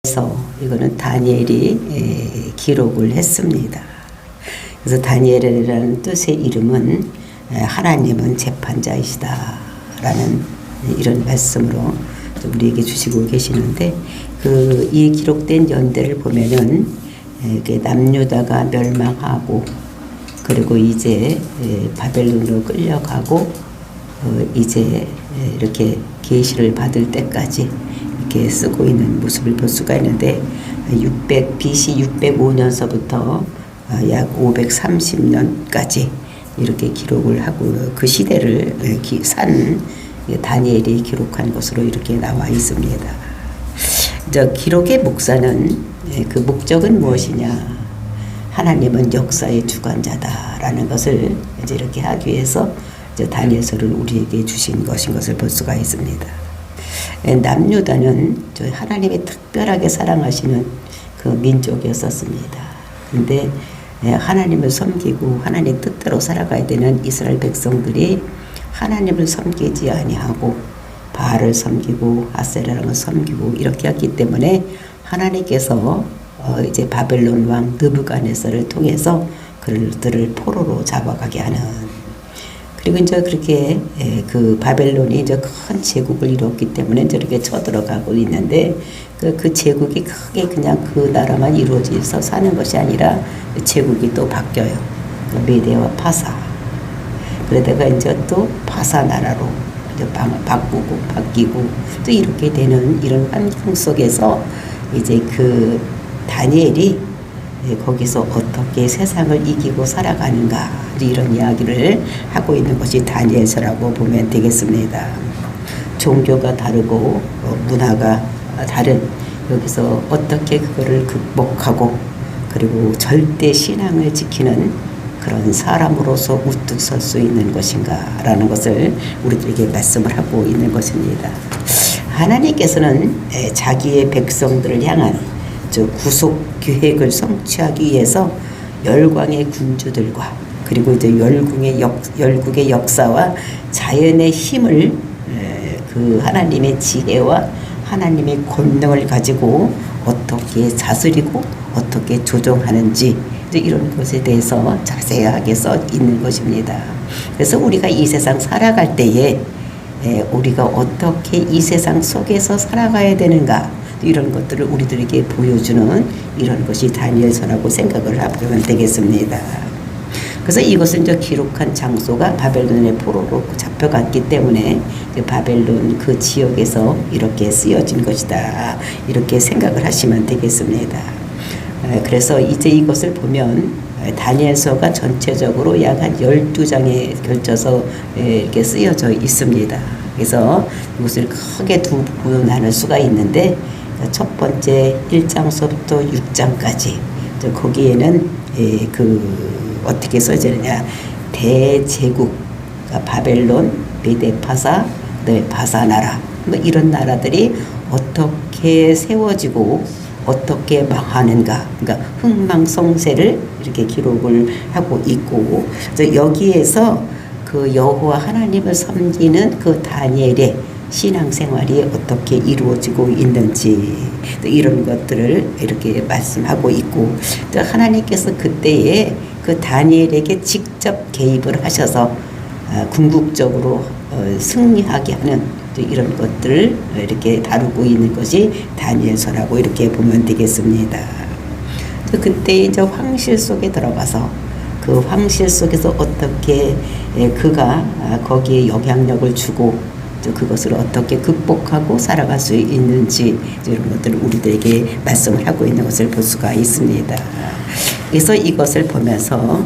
그래서 이거는 다니엘이 기록을 했습니다. 그래서 다니엘이라는 뜻의 이름은 하나님은 재판자이시다 라는 이런 말씀으로 우리에게 주시고 계시는데, 이 기록된 연대를 보면은 남유다가 멸망하고, 그리고 이제 바벨론으로 끌려가고, 이제 이렇게 계시를 받을 때까지 이렇게 쓰고 있는 모습을 볼 수가 있는데, BC 605년서부터 약 530년까지 이렇게 기록을 하고, 그 시대를 산 다니엘이 기록한 것으로 이렇게 나와 있습니다. 기록의 그 목적은 무엇이냐? 하나님은 역사의 주관자다라는 것을 이제 이렇게 하기 위해서 다니엘서를 우리에게 주신 것인 것을 볼 수가 있습니다. 남유다는 하나님이 특별하게 사랑하시는 그 민족이었었습니다. 근데 하나님을 섬기고 하나님 뜻대로 살아가야 되는 이스라엘 백성들이 하나님을 섬기지 아니하고 바알을 섬기고 아세라를 섬기고 이렇게 했기 때문에 하나님께서 이제 바벨론 왕 느부갓네살을 통해서 그들을 포로로 잡아가게 하는, 그리고 이제 그렇게 그 바벨론이 이제 큰 제국을 이뤘기 때문에 이제 이렇게 쳐들어가고 있는데, 그 제국이 크게 그냥 그 나라만 이루어져서 사는 것이 아니라 제국이 또 바뀌어요. 메대와 파사. 그러다가 이제 또 파사 나라로 이제 바뀌고 또 이렇게 되는 이런 환경 속에서 이제 그 다니엘이 거기서 어떻게 세상을 이기고 살아가는가, 이런 이야기를 하고 있는 것이 다니엘서라고 보면 되겠습니다. 종교가 다르고 문화가 다른 여기서 어떻게 그거를 극복하고, 그리고 절대 신앙을 지키는 그런 사람으로서 우뚝 설 수 있는 것인가 라는 것을 우리들에게 말씀을 하고 있는 것입니다. 하나님께서는 자기의 백성들을 향한 구속 계획을 성취하기 위해서 열광의 군주들과, 그리고 이제 열국의 역사와 자연의 힘을, 그 하나님의 지혜와 하나님의 권능을 가지고 어떻게 다스리고 어떻게 조정하는지, 이런 것에 대해서 자세하게 써 있는 것입니다. 그래서 우리가 이 세상 살아갈 때에 우리가 어떻게 이 세상 속에서 살아가야 되는가, 이런 것들을 우리들에게 보여주는 이런 것이 다니엘서라고 생각을 하면 되겠습니다. 그래서 이것은 이제 기록한 장소가 바벨론의 포로로 잡혀갔기 때문에 바벨론 그 지역에서 이렇게 쓰여진 것이다, 이렇게 생각을 하시면 되겠습니다. 그래서 이제 이것을 보면 다니엘서가 전체적으로 약 한 12장에 걸쳐서 이렇게 쓰여져 있습니다. 그래서 이것을 크게 두 부분으로 나눌 수가 있는데, 첫 번째 1장서부터 6장까지 거기에는 어떻게 써지느냐, 대제국, 바벨론, 메데파사, 바사 나라, 이런 나라들이 어떻게 세워지고 어떻게 망하는가, 그러니까 흥망성쇠를 이렇게 기록을 하고 있고, 여기에서 그 여호와 하나님을 섬기는 그 다니엘의 신앙생활이 어떻게 이루어지고 있는지, 또 이런 것들을 이렇게 말씀하고 있고, 또 하나님께서 그때에 그 다니엘에게 직접 개입을 하셔서 궁극적으로 승리하게 하는 이런 것들을 이렇게 다루고 있는 것이 다니엘서라고 이렇게 보면 되겠습니다. 그때 이제 황실 속에 들어가서 그 황실 속에서 어떻게 그가 거기에 영향력을 주고 그것을 어떻게 극복하고 살아갈 수 있는지, 이런 것들을 우리들에게 말씀을 하고 있는 것을 볼 수가 있습니다. 그래서 이것을 보면서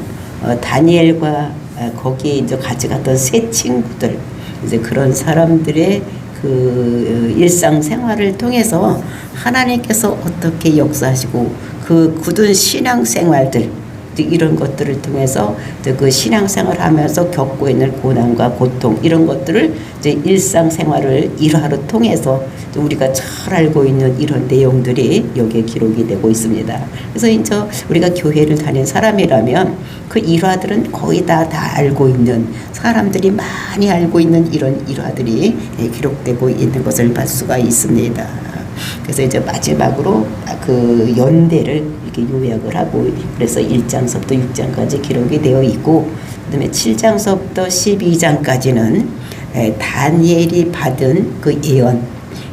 다니엘과 거기에 이제 같이 갔던 세 친구들, 이제 그런 사람들의 그 일상생활을 통해서 하나님께서 어떻게 역사하시고 그 굳은 신앙생활들, 이런 것들을 통해서 그 신앙생활을 하면서 겪고 있는 고난과 고통, 이런 것들을 이제 일상생활을 일화로 통해서 우리가 잘 알고 있는 이런 내용들이 여기에 기록이 되고 있습니다. 그래서 이제 우리가 교회를 다닌 사람이라면 그 일화들은 거의 다 알고 있는, 사람들이 많이 알고 있는 이런 일화들이 기록되고 있는 것을 볼 수가 있습니다. 그래서 이제 마지막으로 그 연대를 이렇게 요약을 하고, 그래서 1장서부터 6장까지 기록이 되어 있고, 그다음에 7장서부터 12장까지는 다니엘이 받은 그 예언,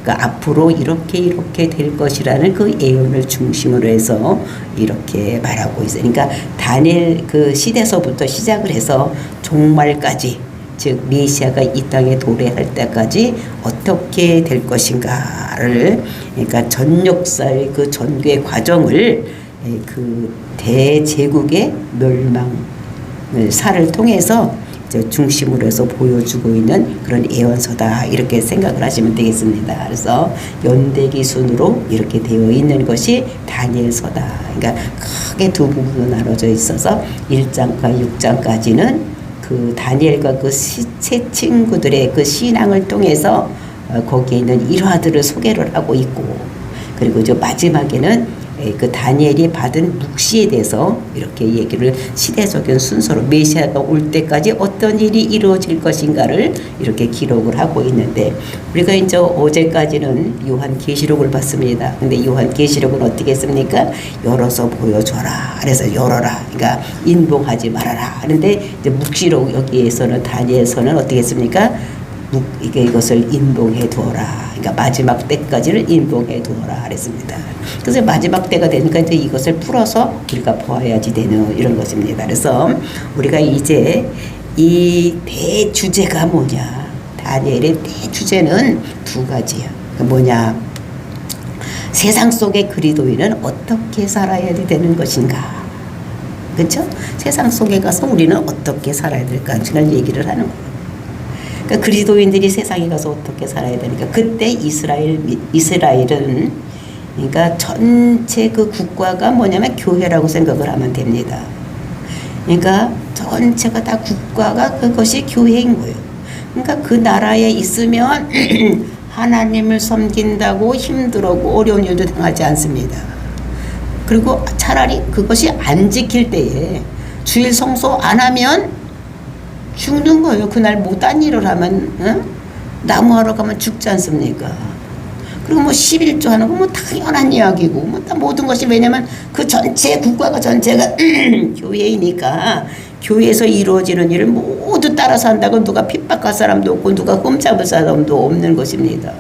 그러니까 앞으로 이렇게 될 것이라는 그 예언을 중심으로 해서 이렇게 말하고 있어요. 그러니까 다니엘 그 시대서부터 시작을 해서 종말까지, 즉 메시아가 이 땅에 도래할 때까지 어떻게 될 것인가를, 그러니까 전 역사의 그 전개 과정을 그 대제국의 멸망 사를 통해서 중심으로 해서 보여주고 있는 그런 예언서다, 이렇게 생각을 하시면 되겠습니다. 그래서 연대기 순으로 이렇게 되어 있는 것이 다니엘서다. 그러니까 크게 두 부분으로 나눠져 있어서 1장과 6장까지는 그 다니엘과 그 세 친구들의 그 신앙을 통해서 거기에 있는 일화들을 소개를 하고 있고, 그리고 저 마지막에는 그 다니엘이 받은 묵시에 대해서 이렇게 얘기를 시대적인 순서로 메시아가 올 때까지 어떤 일이 이루어질 것인가를 이렇게 기록을 하고 있는데, 우리가 이제 어제까지는 요한계시록을 봤습니다. 근데 요한계시록은 어떻게 했습니까? 열어서 보여줘라. 그래서 열어라. 그러니까 인봉하지 말아라. 하는데 이제 묵시록 여기에서는 다니엘서는 어떻게 했습니까? 이것을 인봉해 두어라. 그러니까 마지막 때까지를 인봉해 두어라 그랬습니다. 그래서 마지막 때가 되니까 이제 이것을 풀어서 우리가 보아야지 되는 이런 것입니다. 그래서 우리가 이제 이 대주제가 뭐냐? 다니엘의 대주제는 두 가지야. 뭐냐? 세상 속의 그리스도인은 어떻게 살아야 되는 것인가? 그렇죠? 세상 속에 가서 우리는 어떻게 살아야 될까? 그런 얘기를 하는 거예요. 그러니까 그리스도인들이 세상에 가서 어떻게 살아야 되니까, 그때 이스라엘은 그러니까 전체 그 국가가 뭐냐면 교회라고 생각을 하면 됩니다. 그러니까 전체가 다 국가가 그것이 교회인 거예요. 그러니까 그 나라에 있으면 하나님을 섬긴다고 힘들고 어려운 일도 당하지 않습니다. 그리고 차라리 그것이 안 지킬 때에 주일 성소 안 하면 죽는 거예요. 그날 못한 일을 하면, 나무하러 가면 죽지 않습니까? 그리고 뭐 11조 하는 거 뭐 당연한 이야기고, 뭐 다 모든 것이, 왜냐면 그 전체 국가가 전체가 교회이니까 교회에서 이루어지는 일을 모두 따라서 한다고 누가 핍박할 사람도 없고 누가 꼼잡을 사람도 없는 것입니다.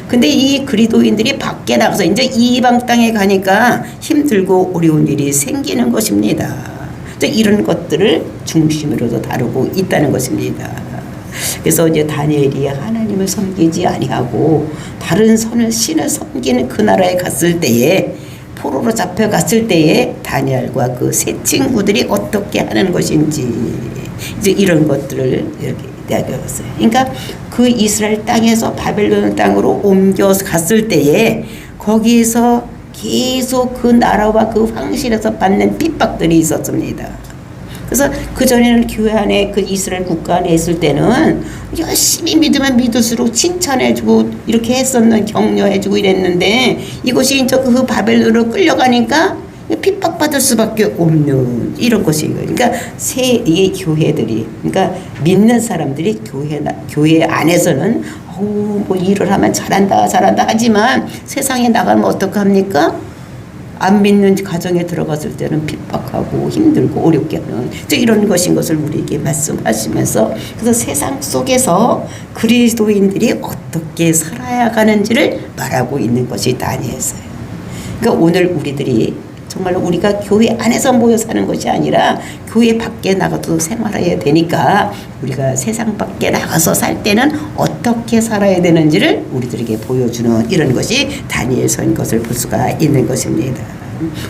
근데 이 그리스도인들이 밖에 나가서 이제 이방 땅에 가니까 힘들고 어려운 일이 생기는 것입니다. 이런 것들을 중심으로도 다루고 있다는 것입니다. 그래서 이제 다니엘이 하나님을 섬기지 아니하고 다른 신을 섬기는 그 나라에 갔을 때에, 포로로 잡혀갔을 때에 다니엘과 그 세 친구들이 어떻게 하는 것인지, 이제 이런 것들을 이렇게 이야기했어요. 그러니까 그 이스라엘 땅에서 바벨론 땅으로 옮겨 갔을 때에 거기에서 계속 그 나라와 그 황실에서 받는 핍박들이 있었습니다. 그래서 그전에는 교회 안에 그 이스라엘 국가 안에 있을 때는 열심히 믿으면 믿을수록 칭찬해주고 이렇게 했었는, 격려해주고 이랬는데, 이것이 이제 그 바벨론으로 끌려가니까 핍박받을 수밖에 없는 이런 것이에요. 그러니까 이 교회들이, 그러니까 믿는 사람들이 교회 안에서는 뭐 일을 하면 잘한다 하지만 세상에 나가면 어떡합니까? 안 믿는 가정에 들어갔을 때는 핍박하고 힘들고 어렵게 하는 이런 것인 것을 우리에게 말씀하시면서, 그래서 세상 속에서 그리스도인들이 어떻게 살아야 하는지를 말하고 있는 것이 다니엘서예요. 그러니까 오늘 우리들이 정말 우리가 교회 안에서 모여 사는 것이 아니라 교회 밖에 나가도 생활해야 되니까, 우리가 세상 밖에 나가서 살 때는 어떻게 살아야 되는지를 우리들에게 보여주는 이런 것이 다니엘서인 것을 볼 수가 있는 것입니다.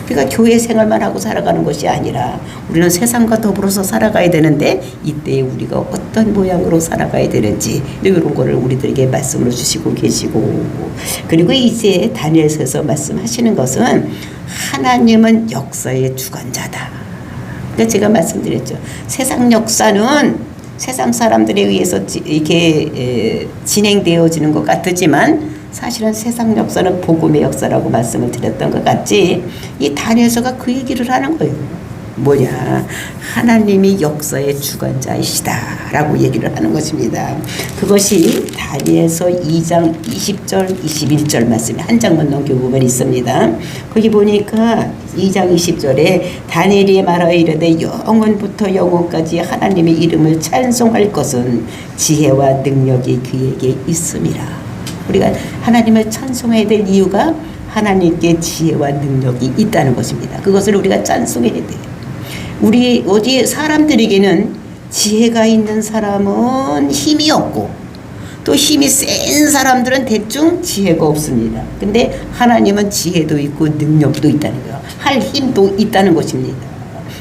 그러니까 교회 생활만 하고 살아가는 것이 아니라 우리는 세상과 더불어서 살아가야 되는데, 이때 우리가 어떤 모양으로 살아가야 되는지 이런 거를 우리들에게 말씀을 주시고 계시고, 그리고 이제 다니엘서에서 말씀하시는 것은 하나님은 역사의 주관자다. 그러니까 제가 말씀드렸죠. 세상 역사는 세상 사람들에 의해서 이렇게 진행되어지는 것 같지만, 사실은 세상 역사는 복음의 역사라고 말씀을 드렸던 것 같지, 이 다니엘서가 그 얘기를 하는 거예요. 뭐냐, 하나님이 역사의 주관자이시다라고 얘기를 하는 것입니다. 그것이 다니엘서 2장 20절 21절 말씀에 한 장만 넘겨보면 있습니다. 거기 보니까 2장 20절에 다니엘이 말하여 이르되 영원부터 영원까지 하나님의 이름을 찬송할 것은 지혜와 능력이 그에게 있음이라. 우리가 하나님을 찬송해야 될 이유가 하나님께 지혜와 능력이 있다는 것입니다. 그것을 우리가 찬송해야 돼요. 우리 어디 사람들에게는 지혜가 있는 사람은 힘이 없고 또 힘이 센 사람들은 대충 지혜가 없습니다. 근데 하나님은 지혜도 있고 능력도 있다는 거예요. 할 힘도 있다는 것입니다.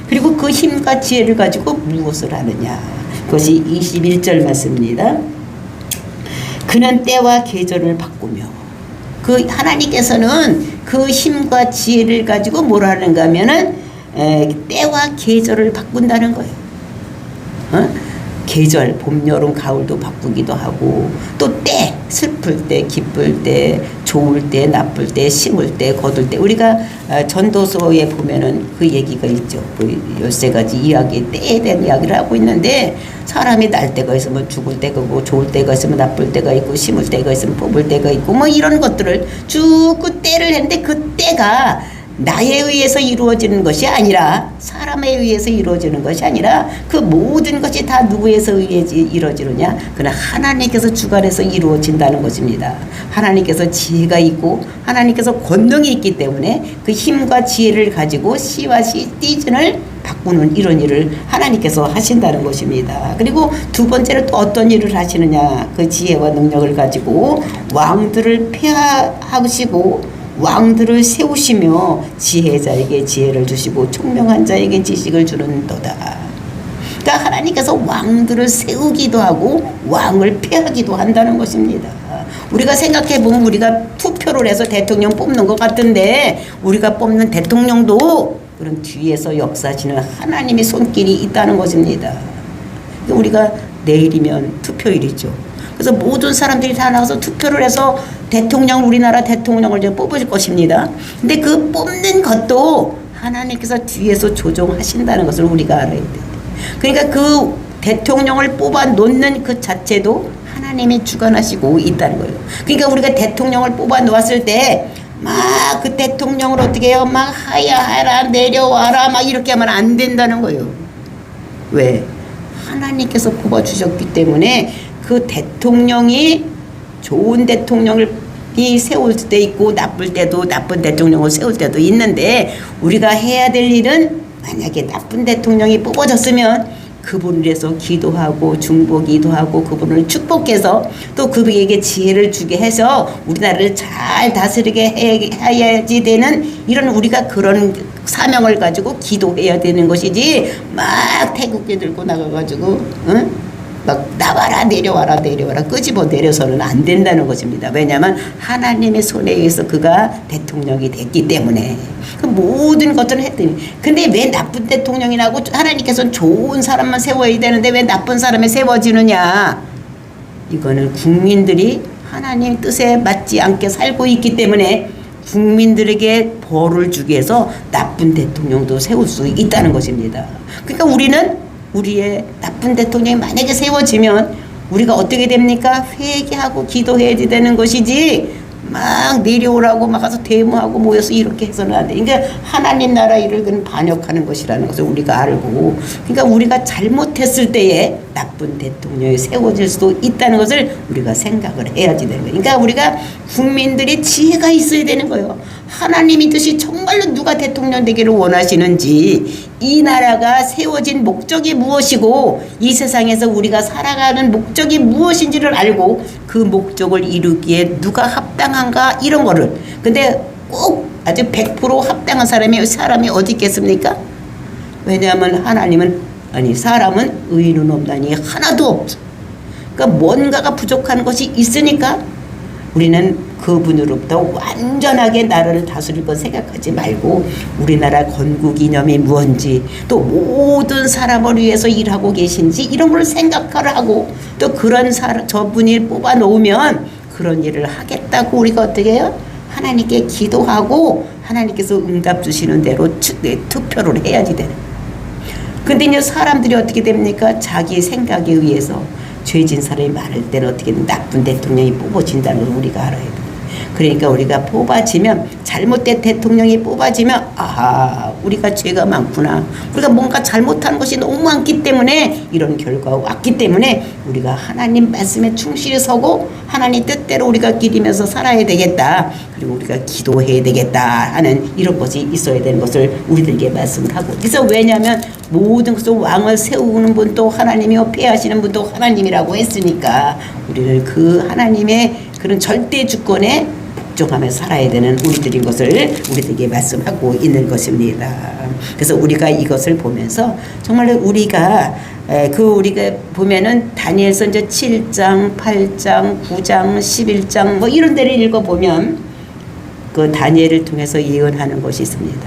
그리고 그 힘과 지혜를 가지고 무엇을 하느냐. 그것이 21절 말씀입니다. 그는 때와 계절을 바꾸며, 그 하나님께서는 그 힘과 지혜를 가지고 뭘 하는가 하면은 때와 계절을 바꾼다는 거예요. 계절, 봄, 여름, 가을도 바꾸기도 하고, 또 때, 슬플 때, 기쁠 때, 좋을 때, 나쁠 때, 심을 때, 거둘 때. 우리가 전도서에 보면은 그 얘기가 있죠. 그 13가지 이야기, 때에 대한 이야기를 하고 있는데, 사람이 날 때가 있으면 죽을 때가 있고, 좋을 때가 있으면 나쁠 때가 있고, 심을 때가 있으면 뽑을 때가 있고, 뭐 이런 것들을 쭉 그 때를 했는데, 그 때가 나에 의해서 이루어지는 것이 아니라, 사람에 의해서 이루어지는 것이 아니라, 그 모든 것이 다 누구에서 의해 이루어지느냐? 그러나 하나님께서 주관해서 이루어진다는 것입니다. 하나님께서 지혜가 있고 하나님께서 권능이 있기 때문에 그 힘과 지혜를 가지고 시와 시즌을 바꾸는 이런 일을 하나님께서 하신다는 것입니다. 그리고 두 번째로 또 어떤 일을 하시느냐? 그 지혜와 능력을 가지고 왕들을 폐하시고 왕들을 세우시며 지혜자에게 지혜를 주시고 총명한 자에게 지식을 주는도다. 그러니까 하나님께서 왕들을 세우기도 하고 왕을 폐하기도 한다는 것입니다. 우리가 생각해보면 우리가 투표를 해서 대통령 뽑는 것 같은데, 우리가 뽑는 대통령도 그런 뒤에서 역사하시는 하나님의 손길이 있다는 것입니다. 우리가 내일이면 투표일이죠. 그래서 모든 사람들이 다 나와서 투표를 해서 우리나라 대통령을 뽑을 것입니다. 근데 그 뽑는 것도 하나님께서 뒤에서 조종하신다는 것을 우리가 알아야 돼요. 그러니까 그 대통령을 뽑아 놓는 그 자체도 하나님이 주관하시고 있다는 거예요. 그러니까 우리가 대통령을 뽑아 놓았을 때 막 그 대통령을 어떻게 해요? 막 하야하라, 내려와라, 막 이렇게 하면 안 된다는 거예요. 왜? 하나님께서 뽑아주셨기 때문에 그 대통령이 좋은 대통령을 세울 때 있고 나쁠 때도 나쁜 대통령을 세울 때도 있는데, 우리가 해야 될 일은 만약에 나쁜 대통령이 뽑아졌으면 그분을 위해서 기도하고 중보기도 하고 그분을 축복해서 또 그분에게 지혜를 주게 해서 우리나라를 잘 다스리게 해야지 되는, 이런 우리가 그런 사명을 가지고 기도해야 되는 것이지, 막 태극기 들고 나가가지고 막 나와라 내려와라 끄집어 내려서는 안 된다는 것입니다. 왜냐하면 하나님의 손에 의해서 그가 대통령이 됐기 때문에 그 모든 것들을 했더니, 근데 왜 나쁜 대통령이 나고 하나님께서는 좋은 사람만 세워야 되는데 왜 나쁜 사람이 세워지느냐? 이거는 국민들이 하나님 뜻에 맞지 않게 살고 있기 때문에 국민들에게 벌을 주기 위해서 나쁜 대통령도 세울 수 있다는 것입니다. 그러니까 우리는 우리의 나쁜 대통령이 만약에 세워지면 우리가 어떻게 됩니까? 회개하고 기도해야 되는 것이지, 막 내려오라고 막 가서 데모하고 모여서 이렇게 해서는 안 돼. 그러니까 하나님 나라 일을 그건 반역하는 것이라는 것을 우리가 알고, 그러니까 우리가 잘못했을 때에 나쁜 대통령이 세워질 수도 있다는 것을 우리가 생각을 해야지 되는 거예요. 그러니까 우리가 국민들이 지혜가 있어야 되는 거예요. 하나님의 뜻이 정말로 누가 대통령 되기를 원하시는지, 이 나라가 세워진 목적이 무엇이고 이 세상에서 우리가 살아가는 목적이 무엇인지를 알고 그 목적을 이루기에 누가 합당한가, 이런 거를. 근데 꼭 아주 100% 합당한 사람이 어디 있겠습니까? 왜냐하면 사람은 의인은 없나니 하나도 없어. 그러니까 뭔가가 부족한 것이 있으니까 우리는 그분으로부터 완전하게 나라를 다스릴 것 생각하지 말고, 우리나라 건국 이념이 무엇인지, 또 모든 사람을 위해서 일하고 계신지, 이런 걸 생각을 하고, 또 그런 저분이 뽑아 놓으면 그런 일을 하겠다고 우리가 어떻게 해요? 하나님께 기도하고 하나님께서 응답 주시는 대로 투표를 해야지 되는. 근데 이제 사람들이 어떻게 됩니까? 자기 생각에 의해서 죄진 사람이 많을 때는 어떻게 나쁜 대통령이 뽑아진다는 걸 우리가 알아야 돼요. 그러니까 우리가 뽑아지면, 잘못된 대통령이 뽑아지면, 아하, 우리가 죄가 많구나, 우리가 뭔가 잘못한 것이 너무 많기 때문에 이런 결과가 왔기 때문에 우리가 하나님 말씀에 충실히 서고 하나님 뜻대로 우리가 기리면서 살아야 되겠다, 그리고 우리가 기도해야 되겠다 하는 이런 것이 있어야 되는 것을 우리들에게 말씀을 하고, 그래서 왜냐하면 모든 것을 왕을 세우는 분도 하나님이요 폐하시는 분도 하나님이라고 했으니까 우리는 그 하나님의 그런 절대 주권에 복종하며 살아야 되는 우리들인 것을 우리들에게 말씀하고 있는 것입니다. 그래서 우리가 이것을 보면서 정말 우리가 우리가 보면은 다니엘서 이제 7장, 8장, 9장, 11장 뭐 이런 데를 읽어보면 그 다니엘을 통해서 예언하는 것이 있습니다.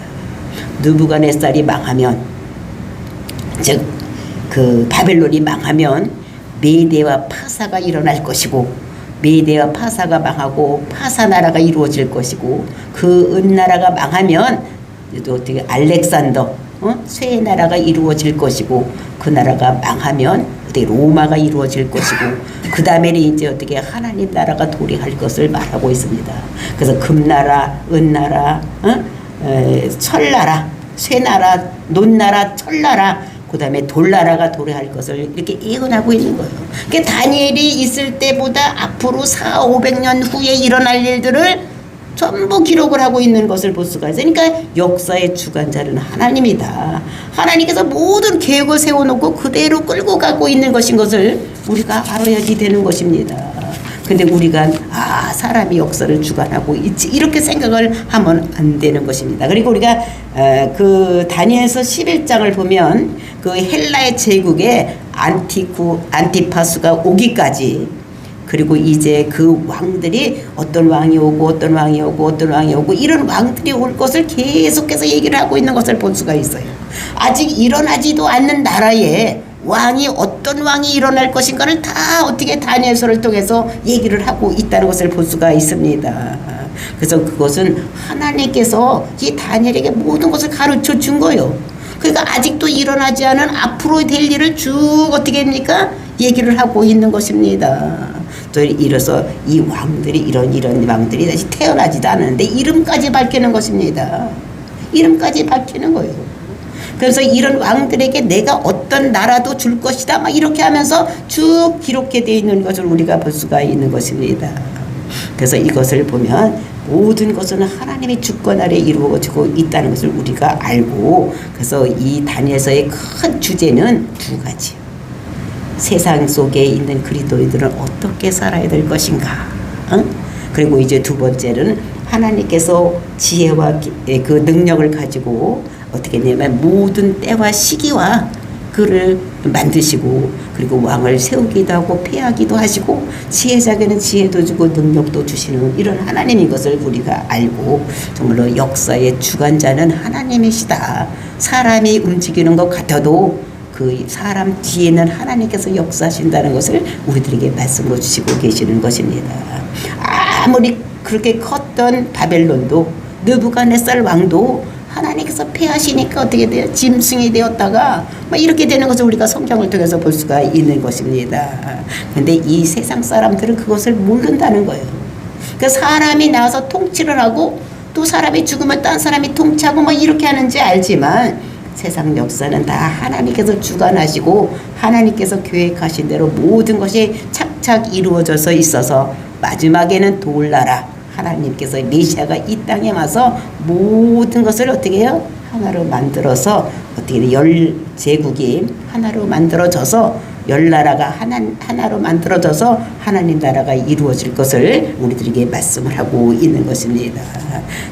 느부갓네살이 망하면, 즉 그 바벨론이 망하면 메대와 파사가 일어날 것이고, 메대와 파사가 망하고 파사 나라가 이루어질 것이고, 그 은나라가 망하면 또 어떻게 알렉산더 쇠 나라가 이루어질 것이고, 그 나라가 망하면 어떻게 로마가 이루어질 것이고, 그 다음에는 이제 어떻게 하나님 나라가 도래할 것을 말하고 있습니다. 그래서 금나라, 은나라, 철나라, 쇠나라, 논나라, 철나라, 그 다음에 돌나라가 도래할 것을 이렇게 예언하고 있는 거예요. 그러니까 다니엘이 있을 때보다 앞으로 400~500년 후에 일어날 일들을 전부 기록을 하고 있는 것을 볼 수가 있어요. 그러니까 역사의 주관자는 하나님이다. 하나님께서 모든 계획을 세워놓고 그대로 끌고 가고 있는 것인 것을 우리가 알아야지 되는 것입니다. 근데 우리가 사람이 역사를 주관하고 있지, 이렇게 생각을 하면 안 되는 것입니다. 그리고 우리가 그 다니엘서 11장을 보면 그 헬라의 제국에 안티파수가 오기까지, 그리고 이제 그 왕들이 어떤 왕이 오고 어떤 왕이 오고 어떤 왕이 오고 이런 왕들이 올 것을 계속해서 얘기를 하고 있는 것을 볼 수가 있어요. 아직 일어나지도 않는 나라에 왕이 어떤 왕이 일어날 것인가를 다 어떻게 다니엘서를 통해서 얘기를 하고 있다는 것을 볼 수가 있습니다. 그래서 그것은 하나님께서 이 다니엘에게 모든 것을 가르쳐 준 거예요. 그러니까 아직도 일어나지 않은 앞으로 될 일을 쭉 어떻게 합니까? 얘기를 하고 있는 것입니다. 또 이래서 이 왕들이 이런 왕들이 다시 태어나지도 않았는데 이름까지 밝히는 것입니다. 이름까지 밝히는 거예요. 그래서 이런 왕들에게 내가 어떤 나라도 줄 것이다 막 이렇게 하면서 쭉 기록해 되어 있는 것을 우리가 볼 수가 있는 것입니다. 그래서 이것을 보면 모든 것은 하나님의 주권 아래 이루어지고 있다는 것을 우리가 알고, 그래서 이 다니엘서의 큰 주제는 두 가지. 세상 속에 있는 그리스도인들은 어떻게 살아야 될 것인가, 그리고 이제 두 번째는 하나님께서 지혜와 그 능력을 가지고 어떻게 되냐면 모든 때와 시기와 그를 만드시고, 그리고 왕을 세우기도 하고 폐하기도 하시고 지혜자에게는 지혜도 주고 능력도 주시는 이런 하나님인 것을 우리가 알고, 정말로 역사의 주관자는 하나님이시다. 사람이 움직이는 것 같아도 그 사람 뒤에는 하나님께서 역사하신다는 것을 우리들에게 말씀으로 주시고 계시는 것입니다. 아무리 그렇게 컸던 바벨론도, 느부갓네살 왕도 하나님께서 폐하시니까 어떻게 돼요? 짐승이 되었다가 막 이렇게 되는 것을 우리가 성경을 통해서 볼 수가 있는 것입니다. 그런데 이 세상 사람들은 그것을 모른다는 거예요. 그러니까 사람이 나와서 통치를 하고 또 사람이 죽으면 딴 사람이 통치하고 막 이렇게 하는지 알지만, 세상 역사는 다 하나님께서 주관하시고 하나님께서 계획하신 대로 모든 것이 착착 이루어져서 있어서 마지막에는 돌나라, 하나님께서 메시아가 이 땅에 와서 모든 것을 어떻게 해요? 하나로 만들어서 어떻게 열 제국이 하나로 만들어져서 열 나라가 하나로 만들어져서 하나님 나라가 이루어질 것을 우리들에게 말씀을 하고 있는 것입니다.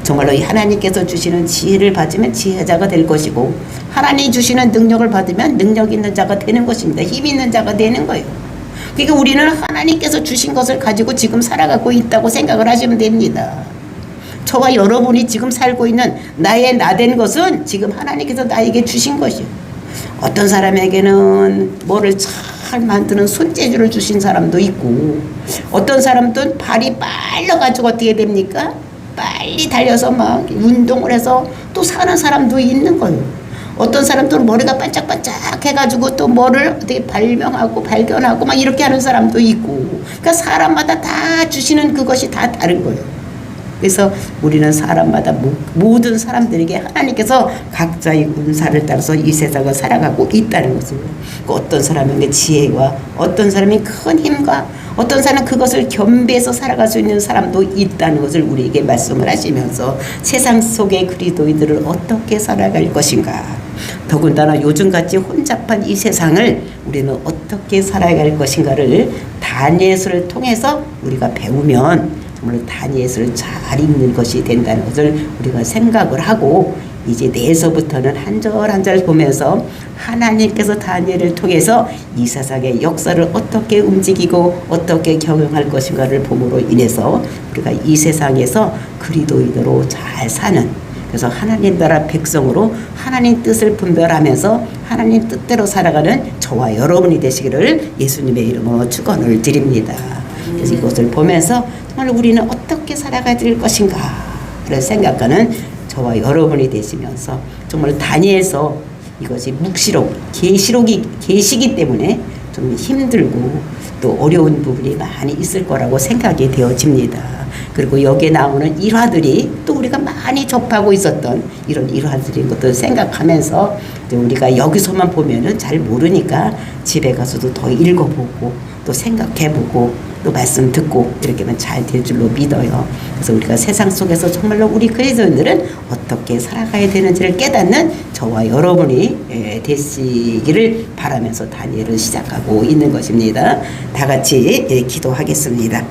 정말로 하나님께서 주시는 지혜를 받으면 지혜자가 될 것이고, 하나님이 주시는 능력을 받으면 능력 있는 자가 되는 것입니다. 힘 있는 자가 되는 거예요. 그러니까 우리는 하나님께서 주신 것을 가지고 지금 살아가고 있다고 생각을 하시면 됩니다. 저와 여러분이 지금 살고 있는 나의 나된 것은 지금 하나님께서 나에게 주신 것이에요. 어떤 사람에게는 뭐를 잘 만드는 손재주를 주신 사람도 있고, 어떤 사람들은 발이 빨라가지고 어떻게 됩니까? 빨리 달려서 막 운동을 해서 또 사는 사람도 있는 거예요. 어떤 사람들은 머리가 반짝반짝 해가지고 또 뭐를 어떻게 발명하고 발견하고 막 이렇게 하는 사람도 있고, 그러니까 사람마다 다 주시는 그것이 다 다른 거예요. 그래서 우리는 사람마다 모든 사람들에게 하나님께서 각자의 운사를 따라서 이 세상을 살아가고 있다는 것을, 어떤 사람에게 지혜와 어떤 사람이 큰 힘과 어떤 사람은 그것을 겸비해서 살아갈 수 있는 사람도 있다는 것을 우리에게 말씀을 하시면서 세상 속의 그리스도인들을 어떻게 살아갈 것인가, 더군다나 요즘같이 혼잡한 이 세상을 우리는 어떻게 살아갈 것인가를 다니엘서를 통해서 우리가 배우면 정말 다니엘서를 잘 읽는 것이 된다는 것을 우리가 생각을 하고, 이제 내일서부터는 한 절 한 절 보면서 하나님께서 다니엘을 통해서 이 세상의 역사를 어떻게 움직이고 어떻게 경영할 것인가를 봄으로 인해서 우리가 이 세상에서 그리스도인으로 잘 사는, 그래서 하나님 나라 백성으로 하나님 뜻을 분별하면서 하나님 뜻대로 살아가는 저와 여러분이 되시기를 예수님의 이름으로 축원을 드립니다. 그래서 이것을 보면서 정말 우리는 어떻게 살아가야 될 것인가를 생각하는 저와 여러분이 되시면서, 정말 다니엘서 이것이 묵시록, 계시기 때문에 좀 힘들고 또 어려운 부분이 많이 있을 거라고 생각이 되어집니다. 그리고 여기에 나오는 일화들이 또 우리가 많이 접하고 있었던 이런 일화들인 것도 생각하면서, 우리가 여기서만 보면은 잘 모르니까 집에 가서도 더 읽어보고 또 생각해보고 또 말씀 듣고 이렇게 하면 잘 될 줄로 믿어요. 그래서 우리가 세상 속에서 정말로 우리 그리스도인들은 어떻게 살아가야 되는지를 깨닫는 저와 여러분이 되시기를 바라면서 다니엘을 시작하고 있는 것입니다. 다 같이 기도하겠습니다.